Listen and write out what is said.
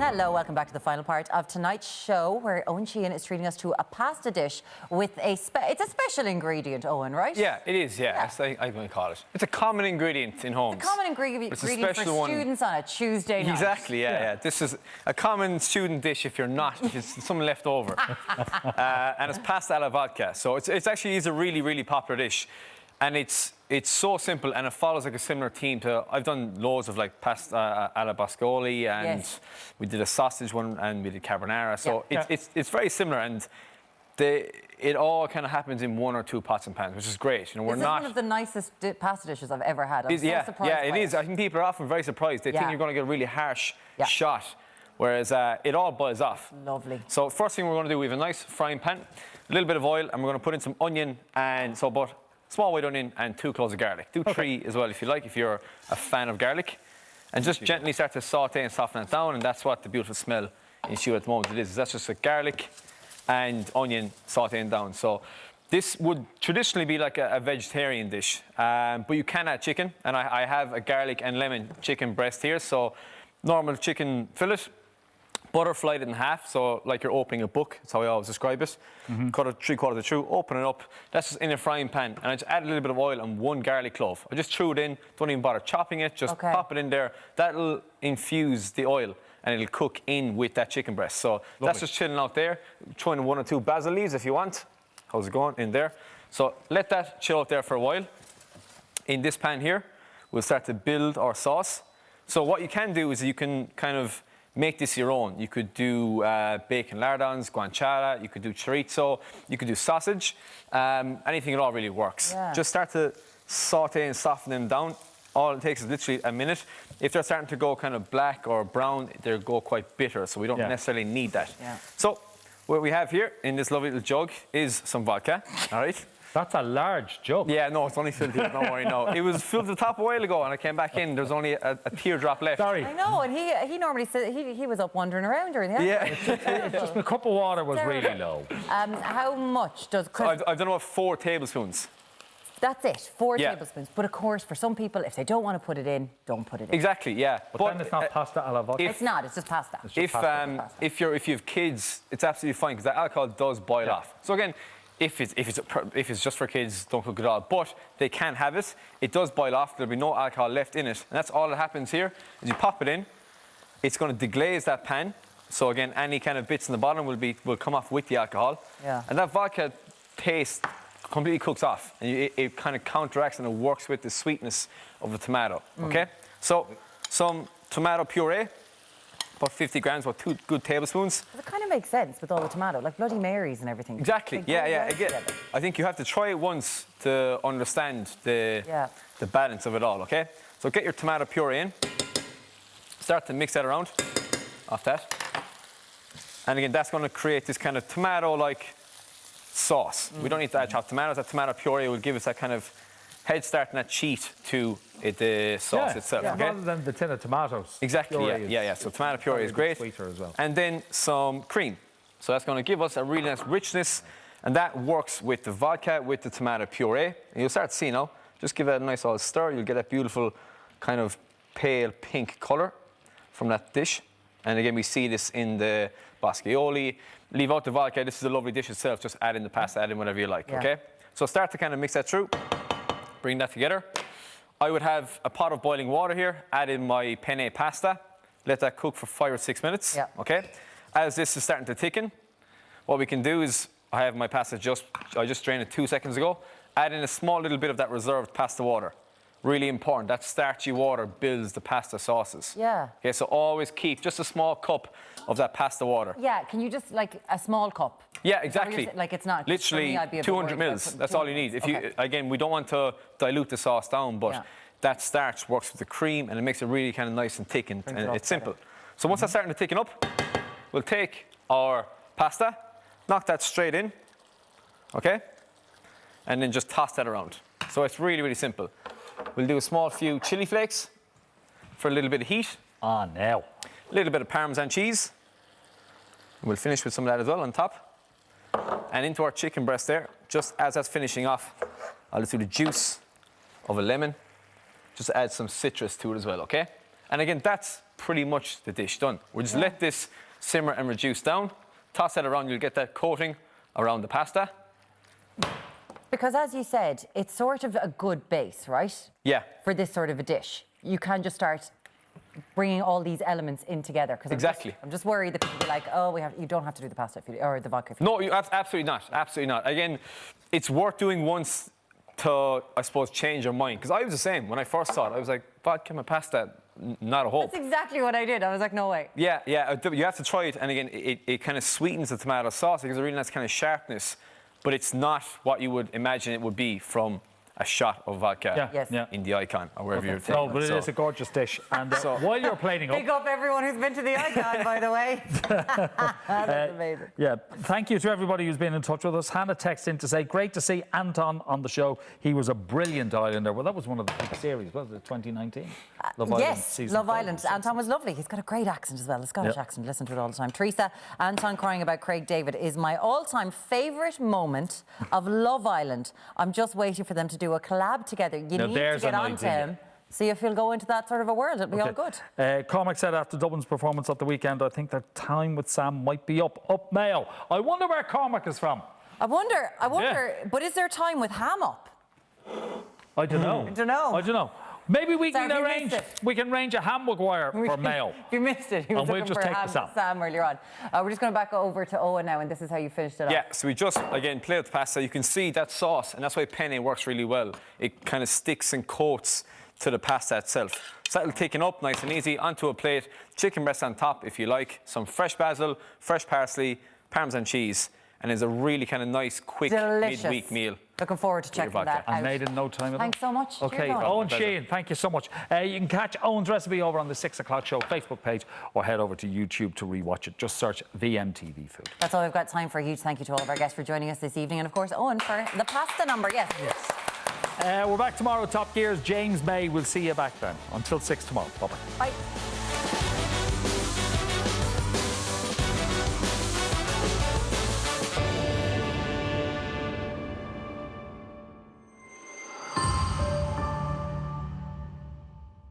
Hello, welcome back to the final part of tonight's show, where Eoin Sheehan is treating us to a pasta dish with it's a special ingredient, Eoin, right? Yeah, it is, yeah. That's what I'm going to call it. It's a common ingredient in homes. It's a common ingredient for students on a Tuesday night. Exactly, yeah. This is a common student dish if you're not, if it's something left over. And it's pasta alla vodka. So it's actually is a really, really popular dish. And it's so simple, and it follows like a similar theme to... I've done loads of like pasta alla boscoli, and we did a sausage one, and we did carbonara. So it's very similar, and it all kind of happens in one or two pots and pans, which is great. You know, This is one of the nicest pasta dishes I've ever had. I'm so surprised. Yeah, it is. I think people are often very surprised. They think you're going to get a really harsh shot, whereas it all boils off. Lovely. So first thing we're going to do, we have a nice frying pan, a little bit of oil, and we're going to put in some onion, and so about small white onion and 2 cloves of garlic. Do 3 as well if you like, if you're a fan of garlic. And just gently start to saute and soften it down, and that's what the beautiful smell in stew at the moment it is. That's just a garlic and onion sauteing down. So this would traditionally be like a vegetarian dish, but you can add chicken, and I have a garlic and lemon chicken breast here. So normal chicken fillet, butterfly it in half, so like you're opening a book. That's how I always describe it. Cut it 3/4 through, open it up. That's just in a frying pan, and I just add a little bit of oil and 1 garlic clove. I just threw it in, don't even bother chopping it, just pop it in there. That'll infuse the oil, and it'll cook in with that chicken breast. So that's just chilling out there. Throw in 1 or 2 basil leaves if you want. How's it going? In there. So let that chill out there for a while. In this pan here, we'll start to build our sauce. So what you can do is you can kind of make this your own. You could do bacon lardons, guanciale, you could do chorizo, you could do sausage. Anything at all really works. Just start to saute and soften them down. All it takes is literally a minute. If they're starting to go kind of black or brown, they'll go quite bitter, so we don't necessarily need that. So what we have here in this lovely little jug is some vodka, all right? That's a large jug. Yeah, no, it's only filled here, don't worry, no. It was filled to the top a while ago, and I came back in, there's only a teardrop left. Sorry. I know, and he normally said he was up wandering around during the Yeah, just a cup of water was really low. How much does... I've done about 4 tablespoons. That's it, 4 tablespoons. But of course, for some people, if they don't want to put it in, don't put it in. Exactly, yeah. But then it's not pasta alla vodka. It's not, it's just pasta. If you have kids, it's absolutely fine, because the alcohol does boil off. So again, if it's just for kids, don't cook it all. But they can have it. It does boil off. There'll be no alcohol left in it, and that's all that happens here. Is you pop it in, it's going to deglaze that pan. So again, any kind of bits in the bottom will come off with the alcohol. And that vodka taste completely cooks off, and it kind of counteracts and it works with the sweetness of the tomato. Okay, so some tomato puree. About 50 grams, about 2 good tablespoons. It kind of makes sense with all the tomato, like Bloody Marys and everything. Exactly, yeah. Again, I think you have to try it once to understand the balance of it all, okay? So get your tomato puree in. Start to mix that around, off that. And again, that's going to create this kind of tomato-like sauce. We don't need to add chopped tomatoes. That tomato puree will give us that kind of head start and that cheat to the sauce itself. Okay? Rather than the tin of tomatoes. Exactly, yeah. So tomato puree is great. Sweeter as well. And then some cream. So that's going to give us a really nice richness, and that works with the vodka, with the tomato puree. And you'll start to see now, just give it a nice old stir, you'll get that beautiful kind of pale pink colour from that dish. And again, we see this in the boscaioli. Leave out the vodka, this is a lovely dish itself, just add in the pasta, add in whatever you like, okay? So start to kind of mix that through. Bring that together. I would have a pot of boiling water here, add in my penne pasta, let that cook for 5 or 6 minutes, okay? As this is starting to thicken, what we can do is, I have my pasta I just drained it 2 seconds ago, add in a small little bit of that reserved pasta water. Really important, that starchy water builds the pasta sauces. Okay, so always keep just a small cup of that pasta water. Can you just, like, a small cup? Yeah, exactly. Like, it's not... Literally 200 mils, that's all you need. If you, again, we don't want to dilute the sauce down, but that starch works with the cream, and it makes it really kind of nice and thick, and it's simple. So once that's starting to thicken up, we'll take our pasta, knock that straight in, okay? And then just toss that around. So it's really, really simple. We'll do a small few chili flakes for a little bit of heat. Now. A little bit of Parmesan cheese. We'll finish with some of that as well on top. And into our chicken breast there, just as that's finishing off, I'll just do the juice of a lemon. Just add some citrus to it as well, okay? And again, that's pretty much the dish done. We'll just let this simmer and reduce down. Toss that around, you'll get that coating around the pasta. Because as you said, it's sort of a good base, right? Yeah. For this sort of a dish. You can just start bringing all these elements in together. 'Cause Exactly. I'm just worried that people be like, oh, you don't have to do the pasta or the vodka. No, absolutely not. Absolutely not. Again, it's worth doing once to, I suppose, change your mind. Because I was the same. When I first saw it, I was like, vodka and pasta, not a hope. That's exactly what I did. I was like, no way. Yeah, you have to try it. And again, it kind of sweetens the tomato sauce. It gives a really nice kind of sharpness. But it's not what you would imagine it would be from a shot of vodka in the Icon or wherever you're taking No, but it is a gorgeous dish. And while you're plating up... Big up everyone who's been to the Icon, by the way. That's amazing. Yeah, thank you to everybody who's been in touch with us. Hannah texted in to say, great to see Anton on the show. He was a brilliant Islander. Well, that was one of the big series, wasn't it, 2019? Love Island, yes, season Love 5. Island. Anton was lovely. He's got a great accent as well, a Scottish accent. Listen to it all the time. Teresa, Anton crying about Craig David is my all-time favourite moment of Love Island. I'm just waiting for them to do a collab together. You need to get on to him. See if he'll go into that sort of a world. It'll be all good. Cormac said after Dublin's performance at the weekend, I think their time with Sam might be up Mayo. I wonder where Cormac is from. I wonder, but is there time with Ham up? I don't know. I don't know. Maybe we can arrange a Ham McGuire for Mayo. If you missed it, he was looking for Ham Sam earlier on. We're just going back over to Eoin now, and this is how you finished it off. Yeah, so we just, again, play with the pasta. You can see that sauce, and that's why penne works really well. It kind of sticks and coats to the pasta itself. So that'll thicken up nice and easy onto a plate. Chicken breast on top, if you like. Some fresh basil, fresh parsley, Parmesan cheese. And it's a really kind of nice, quick midweek meal. Looking forward to checking that out. And made in no time at all. Thanks so much. Okay, Eoin Sheehan, thank you so much. You can catch Owen's recipe over on the 6 o'clock show Facebook page or head over to YouTube to rewatch it. Just search VMTV Food. That's all we've got time for. A huge thank you to all of our guests for joining us this evening. And of course, Eoin for the pasta number. Yes. We're back tomorrow, Top Gear's James May. We'll see you back then. Until 6 tomorrow. Bye-bye. Bye.